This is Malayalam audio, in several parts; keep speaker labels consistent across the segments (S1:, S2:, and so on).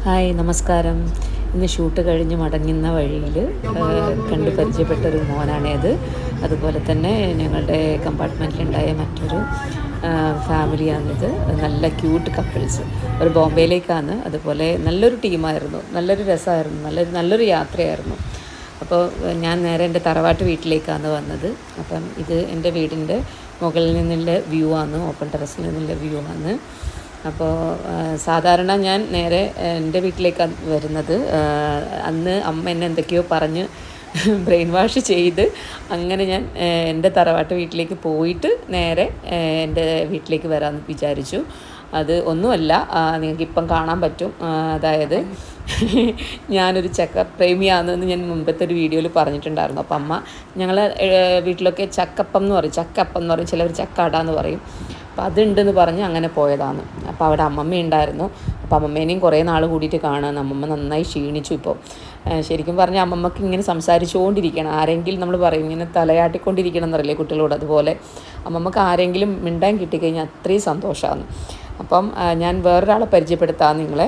S1: ഹായ് നമസ്കാരം. ഇന്ന് ഷൂട്ട് കഴിഞ്ഞ് മടങ്ങുന്ന വഴിയിൽ കണ്ട് പരിചയപ്പെട്ടൊരു മോനാണേത്. അതുപോലെ തന്നെ ഞങ്ങളുടെ കമ്പാർട്ട്മെൻറ്റിലുണ്ടായ മറ്റൊരു ഫാമിലിയാണിത്. നല്ല ക്യൂട്ട് കപ്പിൾസ്. ഒരു ബോംബെയിലേക്കാണ്. അതുപോലെ നല്ലൊരു ടീമായിരുന്നു, നല്ലൊരു രസമായിരുന്നു, നല്ലൊരു യാത്രയായിരുന്നു. അപ്പോൾ ഞാൻ നേരെ എൻ്റെ തറവാട്ട് വീട്ടിലേക്കാണ് വന്നത്. അപ്പം ഇത് എൻ്റെ വീടിൻ്റെ മുകളിൽ നിന്നുള്ള വ്യൂ ആണ്, ഓപ്പൺ ടെറസിൽ നിന്നുള്ള വ്യൂ ആണ്. അപ്പോൾ സാധാരണ ഞാൻ നേരെ എൻ്റെ വീട്ടിലേക്കാണ് വരുന്നത്. അന്ന് അമ്മ എന്നെ എന്തൊക്കെയോ പറഞ്ഞ് ബ്രെയിൻ വാഷ് ചെയ്ത് അങ്ങനെ ഞാൻ എൻ്റെ തറവാട്ട് വീട്ടിലേക്ക് പോയിട്ട് നേരെ എൻ്റെ വീട്ടിലേക്ക് വരാമെന്ന് വിചാരിച്ചു. അത് ഒന്നുമല്ല, നിങ്ങൾക്കിപ്പം കാണാൻ പറ്റും. അതായത് ഞാനൊരു ചക്ക പ്രേമിയാണെന്ന് ഞാൻ മുമ്പത്തെ ഒരു വീഡിയോയിൽ പറഞ്ഞിട്ടുണ്ടായിരുന്നു. അപ്പം അമ്മ ഞങ്ങൾ വീട്ടിലൊക്കെ ചക്കപ്പം എന്ന് പറയും, ചക്കപ്പം എന്ന് പറയും, ചിലവർ ചക്കട പറയും. അപ്പോൾ അതുണ്ടെന്ന് പറഞ്ഞ് അങ്ങനെ പോയതാണ്. അപ്പോൾ അവിടെ അമ്മമ്മ ഉണ്ടായിരുന്നു. അപ്പോൾ അമ്മമ്മേനെയും കുറേ നാൾ കൂടിയിട്ട് കാണാൻ. അമ്മമ്മ നന്നായി ക്ഷീണിച്ചു. ഇപ്പോൾ ശരിക്കും പറഞ്ഞാൽ അമ്മമ്മക്ക് ഇങ്ങനെ സംസാരിച്ചുകൊണ്ടിരിക്കണം. ആരെങ്കിലും നമ്മൾ പറയും ഇങ്ങനെ തലയാട്ടിക്കൊണ്ടിരിക്കണം എന്നറിയില്ലേ കുട്ടികളോട്, അതുപോലെ അമ്മമ്മക്ക് ആരെങ്കിലും മിണ്ടാൻ കിട്ടിക്കഴിഞ്ഞാൽ അത്രയും സന്തോഷമാണ്. അപ്പം ഞാൻ വേറൊരാളെ പരിചയപ്പെടുത്താം നിങ്ങളെ.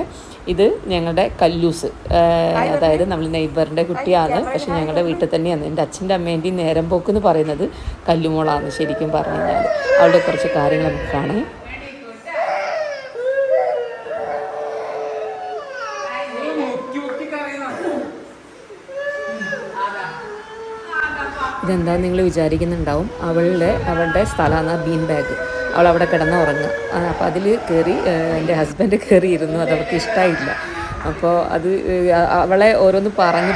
S1: ഇത് ഞങ്ങളുടെ കല്ലൂസ്, അതായത് നമ്മൾ നെയ്ബറിൻ്റെ കുട്ടിയാണ്. പക്ഷെ ഞങ്ങളുടെ വീട്ടിൽ തന്നെയാണ്. എൻ്റെ അച്ഛൻ്റെ അമ്മേൻ്റെയും നേരം പോക്കെന്ന് പറയുന്നത് കല്ലുമോളാണ്. ശരിക്കും പറഞ്ഞു കഴിഞ്ഞാൽ അവളുടെ കുറച്ച് കാര്യങ്ങൾ നമുക്ക് കാണാം. ഇതെന്താണെന്ന് നിങ്ങൾ വിചാരിക്കുന്നുണ്ടാവും. അവളുടെ സ്ഥലമാണ് ബീൻ ബാഗ്. അവളവിടെ കിടന്ന് ഉറങ്ങുക. അപ്പോൾ അതിൽ കയറി എൻ്റെ ഹസ്ബൻഡ് കയറിയിരുന്നു. അതവൾക്ക് ഇഷ്ടമായില്ല. അപ്പോൾ അത് അവളെ ഓരോന്ന് പറഞ്ഞ്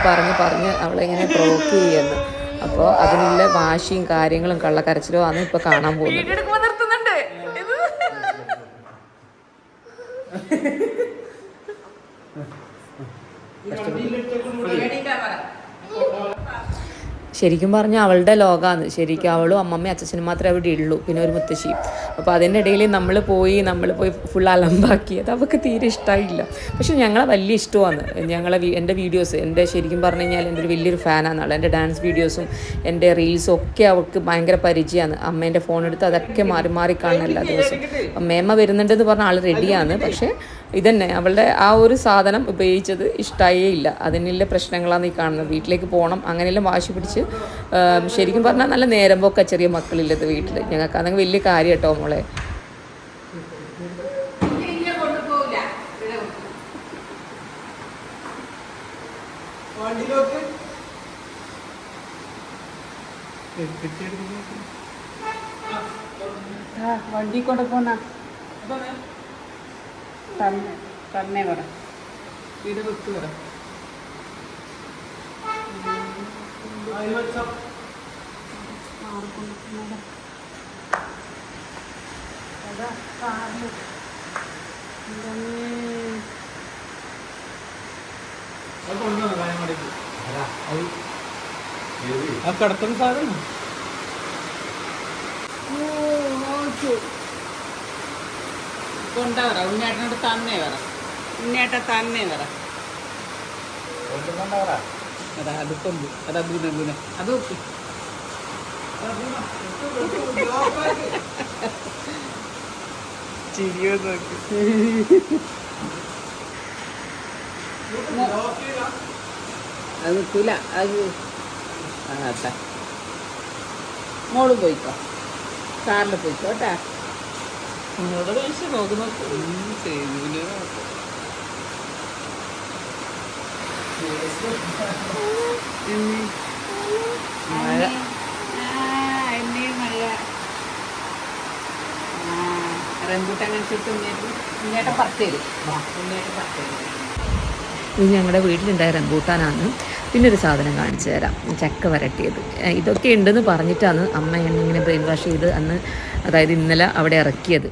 S1: അവളെ ഇങ്ങനെ പ്രൊവോക്ക് ചെയ്യുന്നു. അപ്പോൾ അതിനുള്ള വാശിയും കാര്യങ്ങളും കള്ളക്കരച്ചിലും ആണ് ഇപ്പോൾ കാണാൻ പോകുന്നത്. ശരിക്കും പറഞ്ഞാൽ അവളുടെ ലോകമാണ്. ശരിക്കും അവളും അമ്മമ്മയും അച്ഛനും മാത്രമേ അവിടെ ഉള്ളൂ, പിന്നെ ഒരു മുത്തശ്ശിയും. അപ്പോൾ അതിൻ്റെ ഇടയിൽ നമ്മൾ പോയി ഫുൾ അലമ്പാക്കി. അത് അവൾക്ക് തീരെ ഇഷ്ടമായില്ല. പക്ഷെ ഞങ്ങളെ വലിയ ഇഷ്ടമാണ്. എൻ്റെ വീഡിയോസ്, ശരിക്കും പറഞ്ഞു കഴിഞ്ഞാൽ എൻ്റെ ഒരു വലിയൊരു ഫാനാണ് ആൾ. എൻ്റെ ഡാൻസ് വീഡിയോസും എൻ്റെ റീൽസും ഒക്കെ അവൾക്ക് ഭയങ്കര പരിചയമാണ്. അമ്മേൻ്റെ ഫോൺ എടുത്ത് അതൊക്കെ മാറി കാണുന്ന എല്ലാ ദിവസവും. അപ്പം മേമ്മ വരുന്നുണ്ടെന്ന് പറഞ്ഞാൽ ആൾ റെഡിയാണ്. പക്ഷേ ഇതന്നെ അവളുടെ ആ ഒരു സാധനം ഉപയോഗിച്ചത് ഇഷ്ടമായേ ഇല്ല. അതിനുള്ള പ്രശ്നങ്ങളാണ് ഈ കാണുന്നത്. വീട്ടിലേക്ക് പോകണം അങ്ങനെയെല്ലാം വാശി പിടിച്ച്. ശരിക്കും പറഞ്ഞാൽ നല്ല നേരം പോക്ക ചെറിയ മക്കളില്ലത് വീട്ടിൽ. ഞങ്ങൾക്ക് അതെങ്കിൽ വലിയ കാര്യം കേട്ടോ മോളെ.
S2: വണ്ടി കൊണ്ട് പോന്ന തന്നെ പറ വീട് വിട്ട് പറ. കിടത്തുന്ന സാധനം കൊണ്ടാ പറ. ഉണ്ണേട്ടനോട് തന്നെ പറ. ഉണ്ണേട്ട തന്നെ പറ. അതാ അത് കൊണ്ടു. അതാ ബൂനെ അത് നോക്കി. ചിരിയോ നോക്കി. അത് നിൽക്കൂല. അത് അതാ മോള് പോയിക്കോ, കാറിൽ പോയിക്കോ കേട്ടാ. നിങ്ങളുടെ കഴിച്ച് നോക്കുന്നു. മഴ റംബൂട്ടാൻ കഴിച്ചിട്ട് ഉണ്ണേട്ട പത്തേരും.
S1: ഇത് ഞങ്ങളുടെ വീട്ടിലുണ്ടായ റംബൂട്ടാനാണ്. പിന്നെ ഒരു സാധനം കാണിച്ചു തരാം, ചക്ക വരട്ടിയത്. ഇതൊക്കെ ഉണ്ടെന്ന് പറഞ്ഞിട്ടാണ് അമ്മ ഇങ്ങനെ ബ്രെയിൻ വാഷ് ചെയ്ത് അന്ന്, അതായത് ഇന്നലെ അവിടെ ഇറക്കിയത്.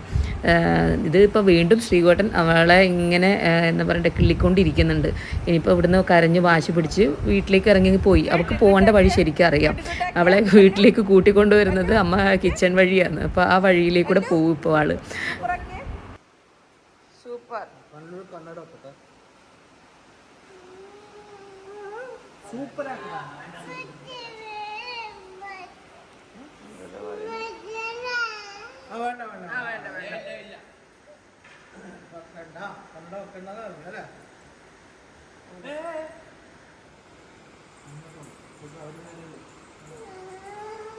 S1: ഇത് ഇപ്പോൾ വീണ്ടും ശ്രീകോട്ടൻ അവളെ ഇങ്ങനെ എന്താ പറയുക കിള്ളിക്കൊണ്ടിരിക്കുന്നുണ്ട്. ഇനിയിപ്പോൾ ഇവിടുന്ന് കരഞ്ഞ് വാശി പിടിച്ച് വീട്ടിലേക്ക് ഇറങ്ങി പോയി. അവൾക്ക് പോകേണ്ട വഴി ശരിക്കും അറിയാം. അവളെ വീട്ടിലേക്ക് കൂട്ടിക്കൊണ്ടുവരുന്നത് അമ്മ കിച്ചൺ വഴിയാണ്. അപ്പോൾ ആ വഴിയിലേക്കൂടെ പോകും ഇപ്പോൾ ആള്.
S2: സൂപ്പർ സൂപ്പർ വേണ്ട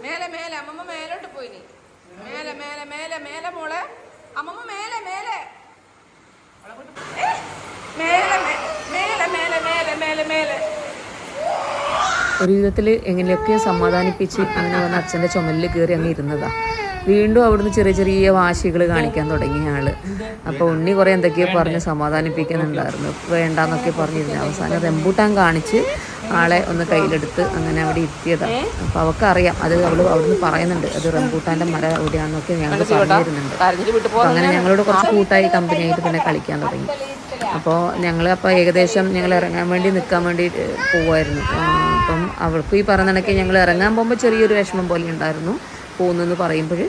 S2: മേലെ മേലെ അമ്മമ്മ മേലോട്ട് പോയിനി. മേലെ മേലെ മേലെ മേലെ മോളെ അമ്മമ്മ മേലെ മേലെ മേലെ മേലെ മേലെ മേലെ മേലെ മേലെ.
S1: ഒരു വിധത്തിൽ എങ്ങനെയൊക്കെ സമാധാനിപ്പിച്ച് അങ്ങനെ വന്ന് അച്ഛൻ്റെ ചുമലിൽ കയറി അങ്ങ് ഇരുന്നതാ. വീണ്ടും അവിടുന്ന് ചെറിയ ചെറിയ വാശികൾ കാണിക്കാൻ തുടങ്ങിയ ആള്. അപ്പോൾ ഉണ്ണി കുറേ എന്തൊക്കെയോ പറഞ്ഞ് സമാധാനിപ്പിക്കുന്നുണ്ടായിരുന്നു, വേണ്ടാന്നൊക്കെ പറഞ്ഞിരുന്നു. അവസാനം റംബൂട്ടാൻ കാണിച്ച് ആളെ ഒന്ന് കയ്യിലെടുത്ത് അങ്ങനെ അവിടെ ഇരുത്തിയതാണ്. അപ്പോൾ അവൾക്കറിയാം, അത് അവിടുന്ന് പറയുന്നുണ്ട് അത് റംബൂട്ടാൻ്റെ മരം എവിടെയാണെന്നൊക്കെ ഞങ്ങൾ പറഞ്ഞു തരുന്നുണ്ട്. അപ്പോൾ അങ്ങനെ ഞങ്ങളോട് കുറച്ച് കൂട്ടായി കമ്പനിയായിട്ട് പിന്നെ കളിക്കാൻ തുടങ്ങി. അപ്പോൾ ഏകദേശം ഞങ്ങൾ ഇറങ്ങാൻ വേണ്ടി നിൽക്കാൻ വേണ്ടി പോവുമായിരുന്നു. അപ്പം അവൾക്കും ഈ പറയുന്ന കണക്ക് ഞങ്ങൾ ഇറങ്ങാൻ പോകുമ്പോൾ ചെറിയൊരു വിഷമം പോലെ ഉണ്ടായിരുന്നു പോകുന്നെന്ന് പറയുമ്പോൾ.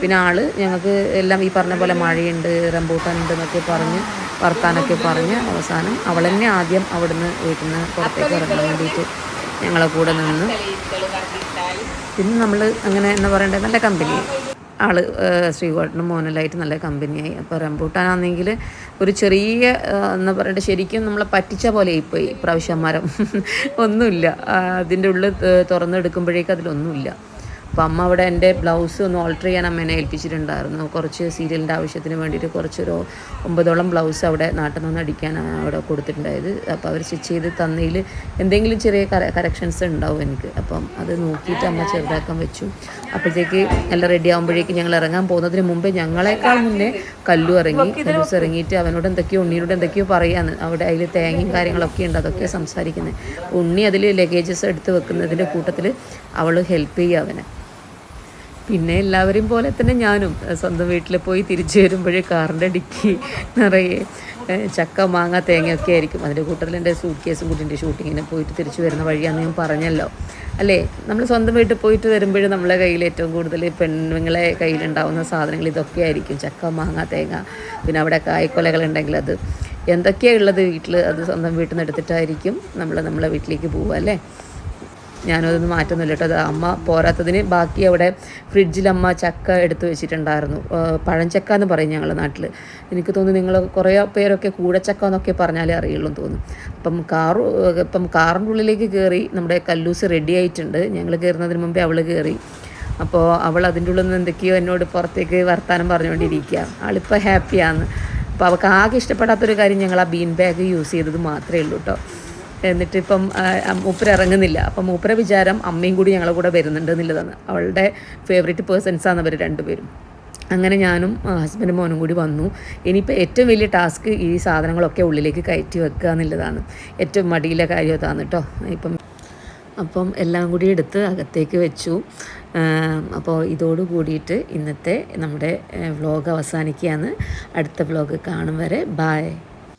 S1: പിന്നെ ആള് ഞങ്ങൾക്ക് എല്ലാം ഈ പറഞ്ഞ പോലെ മഴയുണ്ട്, റംബൂട്ടാൻ ഉണ്ട് എന്നൊക്കെ പറഞ്ഞ് വർത്താനൊക്കെ പറഞ്ഞ് അവസാനം അവൾ തന്നെ ആദ്യം അവിടുന്ന് വീട്ടിൽ നിന്ന് പുറത്തേക്ക് ഇറങ്ങാൻ വേണ്ടിയിട്ട് ഞങ്ങളെ കൂടെ നിന്ന്. പിന്നെ നമ്മൾ അങ്ങനെ എന്താ പറയണ്ടത്, നല്ല കമ്പനി ആള് ശ്രീകോട്ടനും മോനലായിട്ട് നല്ല കമ്പനിയായി. അപ്പോൾ റംബൂട്ടാനാണെങ്കിൽ ഒരു ചെറിയ എന്താ പറയണ്ടത്, ശരിക്കും നമ്മളെ പറ്റിച്ച പോലെ ആയിപ്പോയി പ്രാവശ്യം മരം. ഒന്നുമില്ല, അതിൻ്റെ ഉള്ളിൽ തുറന്നെടുക്കുമ്പോഴേക്കും അതിലൊന്നുമില്ല. അപ്പോൾ അമ്മ അവിടെ എൻ്റെ ബ്ലൗസ് ഒന്ന് ഓൾട്ടർ ചെയ്യാൻ അമ്മേനെ ഏൽപ്പിച്ചിട്ടുണ്ടായിരുന്നു. കുറച്ച് സീരിയലിൻ്റെ ആവശ്യത്തിന് വേണ്ടിയിട്ട് കുറച്ചൊരു 9ഓളം ബ്ലൗസ് അവിടെ നാട്ടിൽ നിന്ന് അടിക്കാൻ അവിടെ കൊടുത്തിട്ടുണ്ടായത്. അപ്പോൾ അവർ സ്റ്റിച്ച് ചെയ്ത് തന്നതിൽ എന്തെങ്കിലും ചെറിയ കറക്ഷൻസ് ഉണ്ടാവും എനിക്ക്. അപ്പം അത് നോക്കിയിട്ട് അമ്മ ചെറുതാക്കാൻ വെച്ചു. അപ്പോഴത്തേക്ക് എല്ലാം റെഡി ആകുമ്പോഴേക്കും ഞങ്ങൾ ഇറങ്ങാൻ പോകുന്നതിന് മുമ്പേ ഞങ്ങളെക്കാൾ മുന്നേ കല്ലൂസ് ഇറങ്ങിയിട്ട് അവനോട് എന്തൊക്കെയോ ഉണ്ണിയോട് എന്തൊക്കെയോ പറയാന്ന്. അവിടെ അതിൽ തേങ്ങയും കാര്യങ്ങളൊക്കെ ഉണ്ട്, അതൊക്കെ സംസാരിക്കുന്നത്. ഉണ്ണി അതിൽ ലഗേജസ് എടുത്ത് വെക്കുന്നതിൻ്റെ കൂട്ടത്തിൽ അവൾ ഹെൽപ്പ് ചെയ്യുക അവനെ. പിന്നെ എല്ലാവരെയും പോലെ തന്നെ ഞാനും സ്വന്തം വീട്ടിൽ പോയി തിരിച്ചു വരുമ്പോഴേ കാറിൻ്റെ ഡിക്കി നിറയെ ചക്ക, മാങ്ങ, തേങ്ങയൊക്കെ ആയിരിക്കും. അതിൻ്റെ കൂട്ടത്തിൽ എൻ്റെ സൂട്ട് കേസും കൂട്ടിൻ്റെ ഷൂട്ടിങ്ങിന് പോയിട്ട് തിരിച്ചു വരുന്ന വഴിയാണെന്ന് ഞാൻ പറഞ്ഞല്ലോ അല്ലേ. നമ്മൾ സ്വന്തം വീട്ടിൽ പോയിട്ട് വരുമ്പോഴേ നമ്മളെ കയ്യിൽ ഏറ്റവും കൂടുതൽ പെണ്ണുങ്ങളെ കയ്യിലുണ്ടാവുന്ന സാധനങ്ങൾ ഇതൊക്കെ ആയിരിക്കും: ചക്ക, മാങ്ങ, തേങ്ങ. പിന്നെ അവിടെ കായ്ക്കൊലകളുണ്ടെങ്കിൽ അത് എന്തൊക്കെയാണ് ഉള്ളത് വീട്ടിൽ, അത് സ്വന്തം വീട്ടിൽ നിന്ന് എടുത്തിട്ടായിരിക്കും നമ്മളെ വീട്ടിലേക്ക് പോവുക അല്ലേ. ഞാനതൊന്നും മാറ്റുന്നില്ല കേട്ടോ. അത് അമ്മ പോരാത്തതിന് ബാക്കി അവിടെ ഫ്രിഡ്ജിൽ അമ്മ ചക്ക എടുത്ത് വെച്ചിട്ടുണ്ടായിരുന്നു. പഴഞ്ചക്ക എന്ന് പറയും ഞങ്ങളുടെ നാട്ടിൽ. എനിക്ക് തോന്നുന്നു നിങ്ങൾ കുറേ പേരൊക്കെ കൂടച്ചക്ക എന്നൊക്കെ പറഞ്ഞാലേ അറിയുള്ളൂ എന്ന് തോന്നുന്നു. ഇപ്പം കാറിൻ്റെ ഉള്ളിലേക്ക് കയറി നമ്മുടെ കല്ലൂസ് റെഡി ആയിട്ടുണ്ട്. ഞങ്ങൾ കയറുന്നതിന് മുമ്പേ അവൾ കയറി. അപ്പോൾ അവൾ അതിൻ്റെ ഉള്ളിൽ നിന്ന് എന്തൊക്കെയോ എന്നോട് പുറത്തേക്ക് വർത്താനം പറഞ്ഞുകൊണ്ടിരിക്കുക. ആളിപ്പോൾ ഹാപ്പിയാണ്. അപ്പോൾ അവൾക്ക് ആകെ ഇഷ്ടപ്പെടാത്തൊരു കാര്യം ഞങ്ങൾ ആ ബീൻ ബാഗ് യൂസ് ചെയ്തത് മാത്രമേ ഉള്ളൂ കേട്ടോ. എന്നിട്ടിപ്പം മൂപ്പര ഇറങ്ങുന്നില്ല. അപ്പം മൂപ്പര വിചാരം അമ്മയും കൂടി ഞങ്ങളെ കൂടെ വരുന്നുണ്ട് എന്നുള്ളതാണ്. അവളുടെ ഫേവറേറ്റ് പേഴ്സൺസാണ് അവർ രണ്ടുപേരും. അങ്ങനെ ഞാനും ഹസ്ബൻഡും മോനും കൂടി വന്നു. ഇനിയിപ്പോൾ ഏറ്റവും വലിയ ടാസ്ക് ഈ സാധനങ്ങളൊക്കെ ഉള്ളിലേക്ക് കയറ്റി വെക്കുക എന്നുള്ളതാണ്. ഏറ്റവും മടിയിലെ കാര്യം അതാണ് കേട്ടോ. അപ്പം എല്ലാം കൂടി എടുത്ത് അകത്തേക്ക് വെച്ചു. അപ്പോൾ ഇതോട് കൂടിയിട്ട് ഇന്നത്തെ നമ്മുടെ വ്ലോഗ് അവസാനിക്കുകയാണ്. അടുത്ത വ്ലോഗ് കാണും വരെ ബായ്.